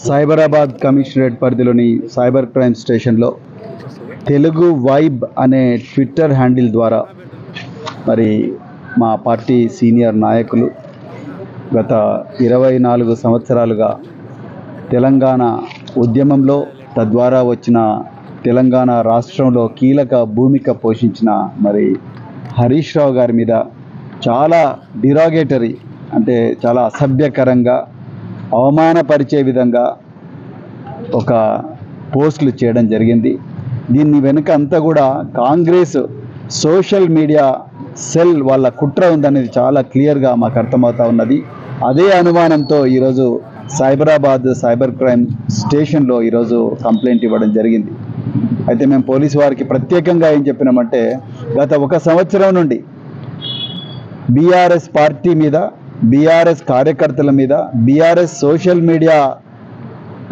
Cyberabad commissionerate పరిధిలోని cyber crime స్టేషన్లో Telugu vibe అనే ట్విట్టర్ హ్యాండిల్ ద్వారా మరి మా పార్టీ సీనియర్ నాయకులు గత 24 సంవత్సరాలుగా తెలంగాణ ఉద్యమంలో తద్వారా వచ్చిన తెలంగాణ రాష్ట్రంలో కీలక భూమిక పోషించిన మరి హరీష్ రావు గారి మీద చాలా డిరాగేటరీ అంటే చాలా అసభ్యకరంగా అవమానపరిచే విధంగా ఒక పోస్టులు చేయడం జరిగింది. దీన్ని వెనుక అంతా కూడా కాంగ్రెస్ సోషల్ మీడియా సెల్ వాళ్ళ కుట్ర ఉందనేది చాలా క్లియర్గా మాకు అర్థమవుతా ఉన్నది. అదే అనుమానంతో ఈరోజు సైబరాబాద్ సైబర్ క్రైమ్ స్టేషన్లో ఈరోజు కంప్లైంట్ ఇవ్వడం జరిగింది. అయితే మేము పోలీసు వారికి ప్రత్యేకంగా ఏం చెప్పినామంటే, గత 1 సంవత్సరం నుండి బీఆర్ఎస్ పార్టీ మీద, బీఆర్ఎస్ కార్యకర్తల మీద, బీఆర్ఎస్ సోషల్ మీడియా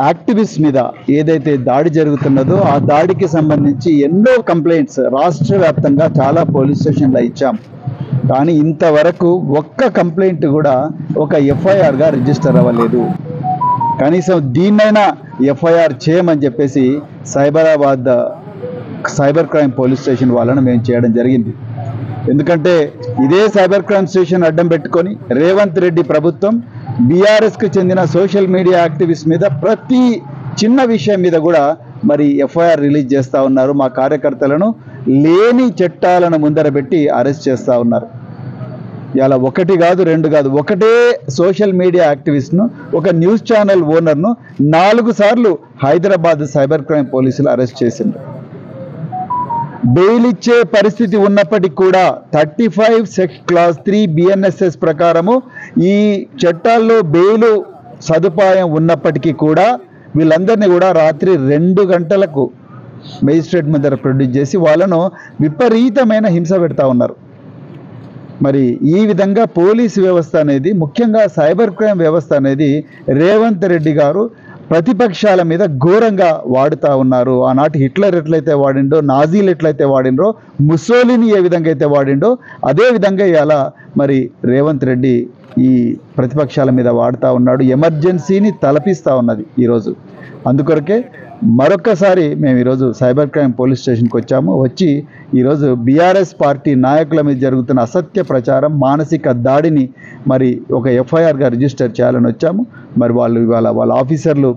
యాక్టివిస్ట్ మీద ఏదైతే దాడి జరుగుతున్నదో ఆ దాడికి సంబంధించి ఎన్నో కంప్లైంట్స్ రాష్ట్ర వ్యాప్తంగా చాలా పోలీస్ స్టేషన్లో ఇచ్చాం. కానీ ఇంతవరకు ఒక్క కంప్లైంట్ కూడా ఒక ఎఫ్ఐఆర్గా రిజిస్టర్ అవ్వలేదు. కనీసం దీన్నైనా ఎఫ్ఐఆర్ చేయమని చెప్పేసి Cyberabad cyber crime police station వాళ్ళను మేము చేయడం జరిగింది. ఎందుకంటే ఇదే సైబర్ క్రైమ్ స్టేషన్ అడ్డం పెట్టుకొని రేవంత్ రెడ్డి ప్రభుత్వం బీఆర్ఎస్కి చెందిన సోషల్ మీడియా యాక్టివిస్ట్ మీద ప్రతి చిన్న విషయం మీద కూడా మరి ఎఫ్ఐఆర్ రిలీజ్ చేస్తూ ఉన్నారు. మా కార్యకర్తలను లేని చట్టాలను ముందర పెట్టి అరెస్ట్ చేస్తూ ఉన్నారు. ఇలా 1 కాదు 2 కాదు, ఒకటే సోషల్ మీడియా యాక్టివిస్ట్ను, ఒక న్యూస్ ఛానల్ ఓనర్ను 4 సార్లు హైదరాబాద్ సైబర్ క్రైమ్ పోలీసులు అరెస్ట్ చేసింది. బెయిల్ ఇచ్చే పరిస్థితి ఉన్నప్పటికీ కూడా 35 క్లాస్ 3 BNSS ప్రకారము ఈ చట్టాల్లో బెయిల్ సదుపాయం ఉన్నప్పటికీ కూడా వీళ్ళందరినీ కూడా రాత్రి 2 గంటలకు మేజిస్ట్రేట్ ముందర ప్రొడ్యూస్ చేసి వాళ్ళను విపరీతమైన హింస పెడతా ఉన్నారు. మరి ఈ విధంగా పోలీసు వ్యవస్థ అనేది, ముఖ్యంగా సైబర్ క్రైమ్ వ్యవస్థ అనేది రేవంత్ రెడ్డి గారు ప్రతిపక్షాల మీద ఘోరంగా వాడుతూ ఉన్నారు. ఆనాటి హిట్లర్ ఎట్లయితే వాడిండో, నాజీలు ఎట్లయితే వాడిండ్రో, ముసోలిని ఏ విధంగా అయితే వాడిండో అదే విధంగా ఇవాళ మరి రేవంత్ రెడ్డి ఈ ప్రతిపక్షాల మీద వాడుతూ ఉన్నాడు. ఎమర్జెన్సీని తలపిస్తూ ఉన్నది ఈరోజు. అందుకొరకే మరొక్కసారి మేము ఈరోజు సైబర్ క్రైమ్ పోలీస్ స్టేషన్కి వచ్చి ఈరోజు బీఆర్ఎస్ పార్టీ నాయకుల మీద జరుగుతున్న అసత్య ప్రచారం, మానసిక దాడిని మరి ఒక ఎఫ్ఐఆర్గా రిజిస్టర్ చేయాలని వచ్చాము. మరి వాళ్ళు ఇవాళ వాళ్ళ ఆఫీసర్లు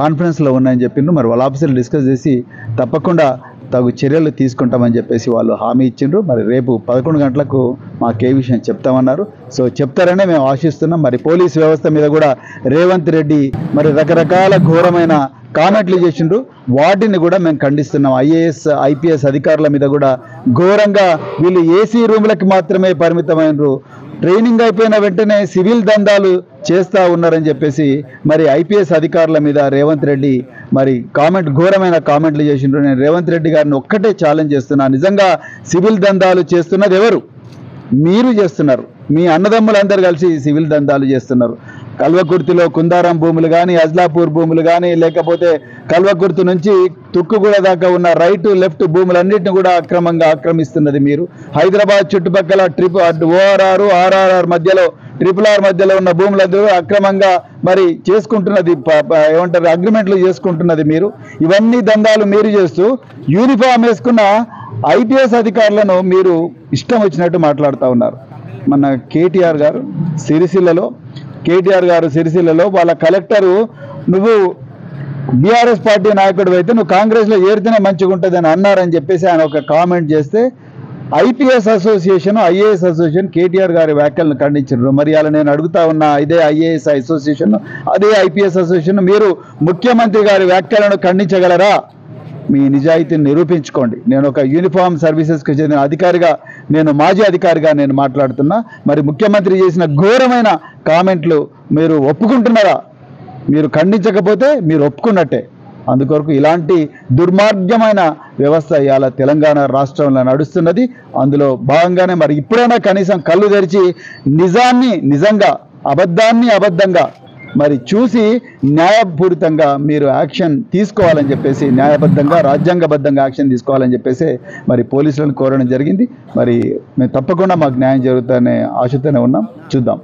కాన్ఫరెన్స్లో ఉన్నాయని చెప్పిండ్రు. మరి వాళ్ళ ఆఫీసర్లు డిస్కస్ చేసి తప్పకుండా తగు చర్యలు తీసుకుంటామని చెప్పేసి వాళ్ళు హామీ ఇచ్చిండ్రు. మరి రేపు 11 గంటలకు మాకు ఏ విషయం చెప్తామన్నారు. సో చెప్తారనే మేము ఆశిస్తున్నాం. మరి పోలీస్ వ్యవస్థ మీద కూడా రేవంత్ రెడ్డి మరి రకరకాల ఘోరమైన కామెంట్లు చేసిండ్రు. వాటిని కూడా మేము ఖండిస్తున్నాం. IAS IPS అధికారుల మీద కూడా ఘోరంగా వీళ్ళు ఏసీ రూములకి మాత్రమే పరిమితమైనరు, ట్రైనింగ్ అయిపోయిన వెంటనే సివిల్ దందాలు చేస్తూ ఉన్నారని చెప్పేసి మరి IPS అధికారుల మీద రేవంత్ రెడ్డి మరి ఘోరమైన కామెంట్లు చేసిండ్రు. నేను రేవంత్ రెడ్డి గారిని ఒక్కటే ఛాలెంజ్ చేస్తున్నా, నిజంగా సివిల్ దందాలు చేస్తున్నది ఎవరు? మీరు చేస్తున్నారు. మీ అన్నదమ్ములందరూ కలిసి సివిల్ దందాలు చేస్తున్నారు. కల్వకుర్తిలో కుందారం భూములు కానీ, అజ్లాపూర్ భూములు కానీ, లేకపోతే కల్వకుర్తి నుంచి తుక్కుగూడ దాకా ఉన్న రైట్ లెఫ్ట్ భూములన్నింటినీ కూడా అక్రమంగా ఆక్రమిస్తున్నది మీరు. హైదరాబాద్ చుట్టుపక్కల ORR RRR మధ్యలో RRR మధ్యలో ఉన్న భూములందరూ అక్రమంగా మరి చేసుకుంటున్నది, ఏమంటారు, అగ్రిమెంట్లు చేసుకుంటున్నది మీరు. ఇవన్నీ దందాలు మీరు చేస్తూ యూనిఫామ్ వేసుకున్న IPS అధికారులను మీరు ఇష్టం వచ్చినట్టు మాట్లాడుతూ ఉన్నారు. మన కేటీఆర్ గారు సిరిసిల్లలో వాళ్ళ కలెక్టరు, నువ్వు బీఆర్ఎస్ పార్టీ నాయకుడు అయితే నువ్వు కాంగ్రెస్లో ఏరితేనే మంచిగా ఉంటుంది అని అన్నారని చెప్పేసి ఆయన ఒక కామెంట్ చేస్తే IPS association, IAS association KTR గారి వ్యాఖ్యలను ఖండించారు. మరి అలా నేను అడుగుతా ఉన్నా, ఇదే IAS అసోసియేషన్, అదే IPS అసోసియేషన్ మీరు ముఖ్యమంత్రి గారి వ్యాఖ్యలను ఖండించగలరా? మీ నిజాయితీని నిరూపించుకోండి. నేను ఒక యూనిఫామ్ సర్వీసెస్కి చెందిన అధికారిగా, నేను మాజీ అధికారిగా నేను మాట్లాడుతున్నా. మరి ముఖ్యమంత్రి చేసిన ఘోరమైన కామెంట్లు మీరు ఒప్పుకుంటున్నారా? మీరు ఖండించకపోతే మీరు ఒప్పుకున్నట్టే. అందుకొరకు ఇలాంటి దుర్మార్గమైన వ్యవస్థ ఇవాళ తెలంగాణ రాష్ట్రంలో నడుస్తున్నది. అందులో భాగంగానే మరి ఇప్పుడైనా కనీసం కళ్ళు తెరిచి నిజాన్ని నిజంగా, అబద్ధాన్ని అబద్ధంగా మరి చూసి న్యాయపూరితంగా మీరు యాక్షన్ తీసుకోవాలని చెప్పేసి, న్యాయబద్ధంగా రాజ్యాంగబద్ధంగా యాక్షన్ తీసుకోవాలని చెప్పేసి మరి పోలీసులను కోరడం జరిగింది. మరి మేము తప్పకుండా మాకు న్యాయం జరుగుతుందనే ఆశతోనే ఉన్నాం. చూద్దాం.